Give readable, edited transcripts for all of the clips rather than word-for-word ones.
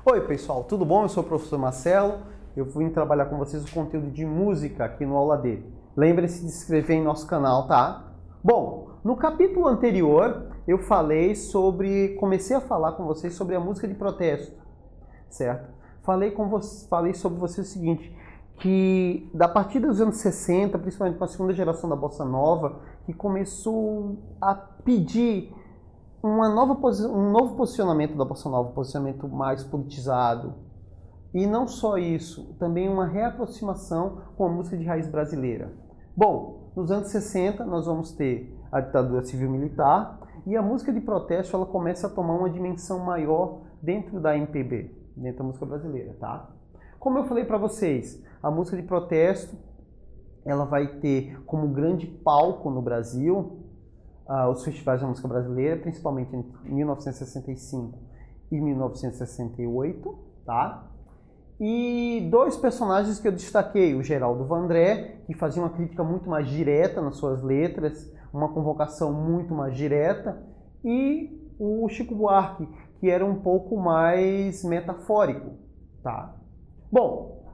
Oi pessoal, tudo bom? Eu sou o professor Marcelo. Eu vim trabalhar com vocês o conteúdo de música aqui no Aula D. Lembre-se de se inscrever em nosso canal, tá? Bom, no capítulo anterior eu comecei a falar com vocês sobre a música de protesto, certo? Falei sobre você o seguinte, que da partir dos anos 60, principalmente com a segunda geração da Bossa Nova, que começou a pedir um novo posicionamento da Bossa Nova, um posicionamento mais politizado. E não só isso, também uma reaproximação com a música de raiz brasileira. Bom, nos anos 60 nós vamos ter a ditadura civil-militar e a música de protesto ela começa a tomar uma dimensão maior dentro da MPB, dentro da música brasileira, tá? Como eu falei para vocês, a música de protesto ela vai ter como grande palco no Brasil os festivais da música brasileira, principalmente em 1965 e 1968, tá? E dois personagens que eu destaquei, o Geraldo Vandré, que fazia uma crítica muito mais direta nas suas letras, uma convocação muito mais direta, e o Chico Buarque, que era um pouco mais metafórico, tá? Bom,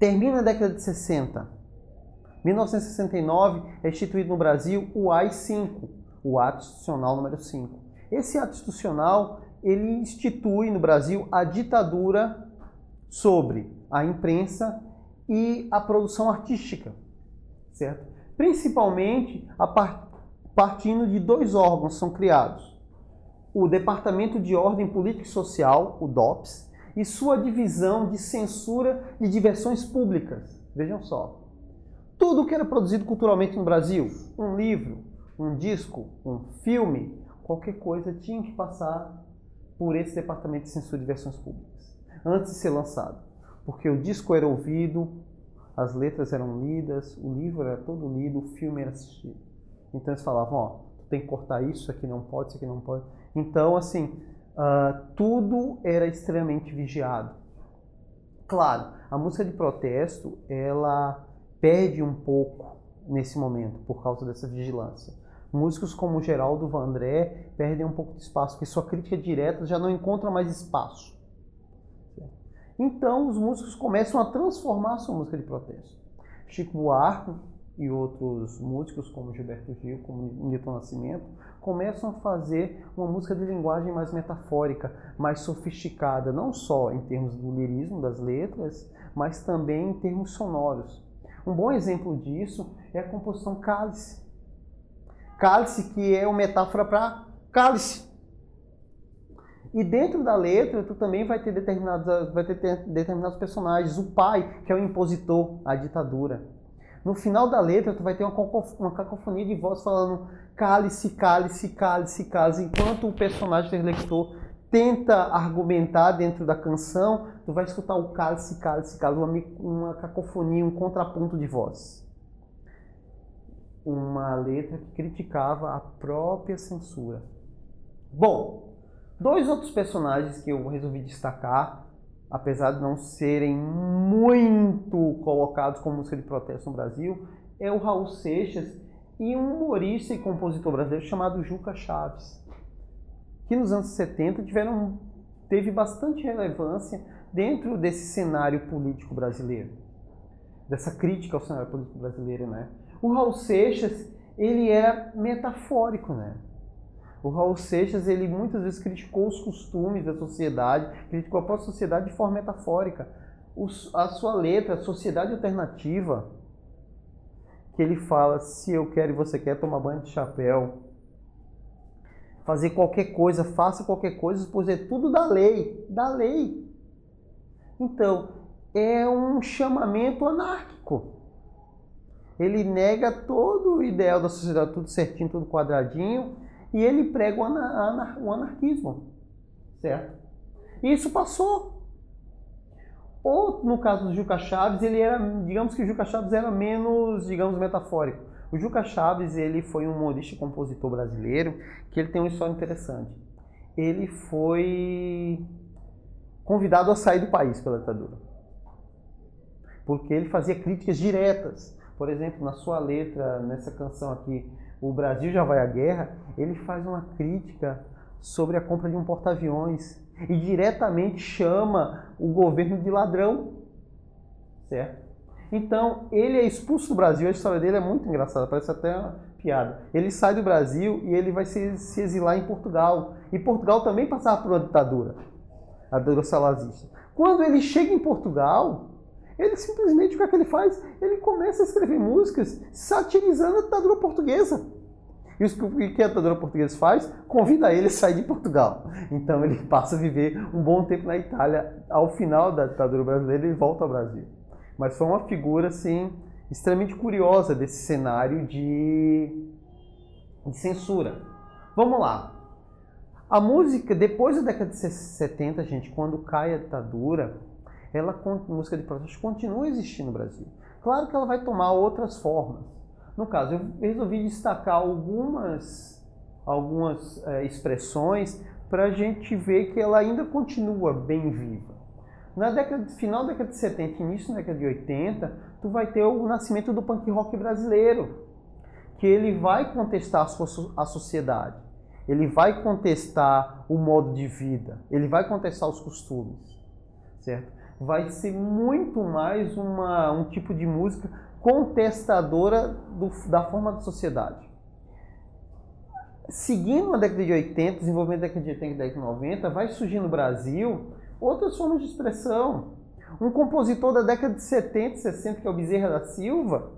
termina a década de 60. 1969 é instituído no Brasil o AI-5, o Ato Institucional número 5. Esse ato institucional, ele institui no Brasil a ditadura sobre a imprensa e a produção artística, certo? Principalmente partindo de dois órgãos são criados. O Departamento de Ordem Política e Social, o DOPS, e sua divisão de censura de diversões públicas. Vejam só. Tudo que era produzido culturalmente no Brasil, um livro, um disco, um filme, qualquer coisa tinha que passar por esse departamento de censura de versões públicas, antes de ser lançado. Porque o disco era ouvido, as letras eram lidas, o livro era todo lido, o filme era assistido. Então eles falavam, ó, tu tem que cortar isso aqui não pode, isso aqui não pode. Então, assim, tudo era extremamente vigiado. Claro, a música de protesto, ela perde um pouco nesse momento por causa dessa vigilância. Músicos como Geraldo Vandré perdem um pouco de espaço, porque sua crítica direta já não encontra mais espaço. Então os músicos começam a transformar a sua música de protesto. Chico Buarque e outros músicos como Gilberto Gil, como Milton Nascimento, começam a fazer uma música de linguagem mais metafórica, mais sofisticada, não só em termos do lirismo das letras, mas também em termos sonoros. Um bom exemplo disso é a composição Cálice. Cálice, que é uma metáfora para cálice. E dentro da letra, tu também vai ter determinados personagens. O pai, que é o impositor, a ditadura. No final da letra, tu vai ter uma cacofonia de voz falando cálice, cálice, cálice, cálice. Enquanto o personagem intelector tenta argumentar dentro da canção, tu vai escutar o cálice, cálice, cálice, uma cacofonia, um contraponto de voz. Uma letra que criticava a própria censura. Bom, dois outros personagens que eu resolvi destacar, apesar de não serem muito colocados como música de protesto no Brasil, é o Raul Seixas e um humorista e compositor brasileiro chamado Juca Chaves, que nos anos 70 teve bastante relevância dentro desse cenário político brasileiro, dessa crítica ao cenário político brasileiro, né? O Raul Seixas, ele era metafórico, né? O Raul Seixas, ele muitas vezes criticou os costumes da sociedade, criticou a própria sociedade de forma metafórica. A sua letra, Sociedade Alternativa, que ele fala, se eu quero e você quer tomar banho de chapéu, fazer qualquer coisa, faça qualquer coisa, pois é tudo da lei, da lei. Então, é um chamamento anárquico. Ele nega todo o ideal da sociedade, tudo certinho, tudo quadradinho, e ele prega o anarquismo, certo? E isso passou. Ou, no caso do Juca Chaves, digamos que o Juca Chaves era menos, metafórico. O Juca Chaves, ele foi um humorista e compositor brasileiro que ele tem uma história interessante. Ele foi convidado a sair do país pela ditadura, porque ele fazia críticas diretas. Por exemplo, na sua letra, nessa canção aqui, O Brasil Já Vai à Guerra, ele faz uma crítica sobre a compra de um porta-aviões e diretamente chama o governo de ladrão, certo? Então, ele é expulso do Brasil, a história dele é muito engraçada, parece até uma piada. Ele sai do Brasil e ele vai se exilar em Portugal. E Portugal também passava por uma ditadura, a ditadura salazista. Quando ele chega em Portugal, ele simplesmente, o que é que ele faz? Ele começa a escrever músicas satirizando a ditadura portuguesa. E o que a ditadura portuguesa faz? Convida ele a sair de Portugal. Então ele passa a viver um bom tempo na Itália. Ao final da ditadura brasileira, ele volta ao Brasil. Mas foi uma figura, assim, extremamente curiosa desse cenário de censura. Vamos lá. A música, depois da década de 70, gente, quando cai a ditadura, a música de protesto continua existindo no Brasil. Claro que ela vai tomar outras formas. No caso, eu resolvi destacar algumas expressões para a gente ver que ela ainda continua bem viva. Final da década de 70 e início da década de 80, tu vai ter o nascimento do punk rock brasileiro, que ele vai contestar a sociedade, ele vai contestar o modo de vida, ele vai contestar os costumes, certo? Vai ser muito mais um tipo de música contestadora da forma da sociedade. Seguindo a década de 80, desenvolvimento da década de 80 e década de 90, vai surgir no Brasil outras formas de expressão. Um compositor da década de 70 e 60, que é o Bezerra da Silva,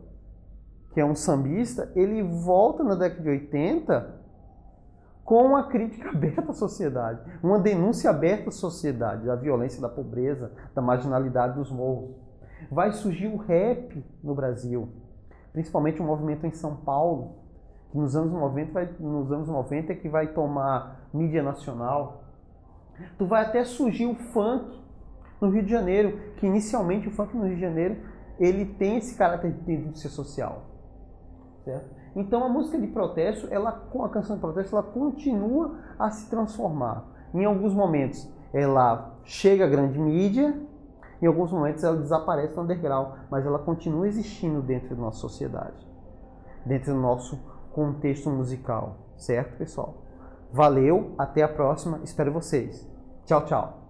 que é um sambista, ele volta na década de 80 com uma crítica aberta à sociedade, uma denúncia aberta à sociedade, da violência, da pobreza, da marginalidade dos morros. Vai surgir o rap no Brasil, principalmente o movimento em São Paulo, que nos anos 90 é que vai tomar mídia nacional. Tu vai até surgir o funk no Rio de Janeiro, que inicialmente o funk no Rio de Janeiro ele tem esse caráter de denúncia social, certo? Então a música de protesto, com a canção de protesto, ela continua a se transformar. Em alguns momentos ela chega à grande mídia, em alguns momentos ela desaparece no underground, mas ela continua existindo dentro da nossa sociedade, dentro do nosso contexto musical, certo, pessoal? Valeu, até a próxima, espero vocês. Tchau, tchau.